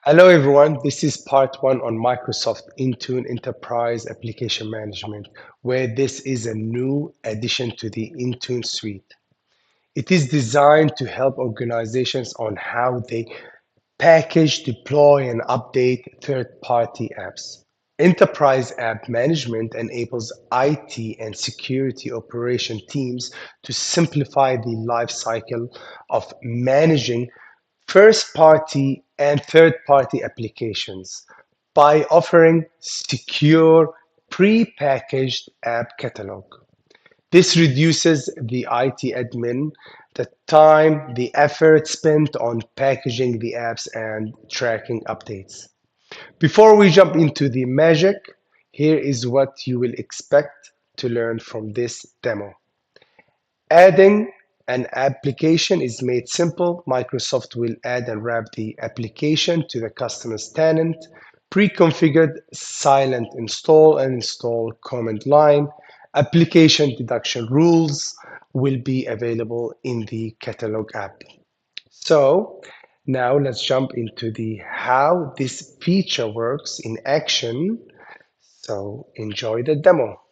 Hello everyone, this is part one on Microsoft Intune Enterprise Application Management, where this is a new addition to the Intune Suite. It is designed to help organizations on how they package, deploy, and update third-party apps. Enterprise App Management enables IT and security operation teams to simplify the life cycle of managing first-party and third-party applications by offering secure, pre-packaged app catalog. This reduces the IT admin, the time, the effort spent on packaging the apps and tracking updates. Before we jump into the magic, here is what you will expect to learn from this demo. Adding an application is made simple. Microsoft will add and wrap the application to the customer's tenant. Pre-configured silent install and install command line. Application deduction rules will be available in the catalog app. So now let's jump into the how this feature works in action. So enjoy the demo.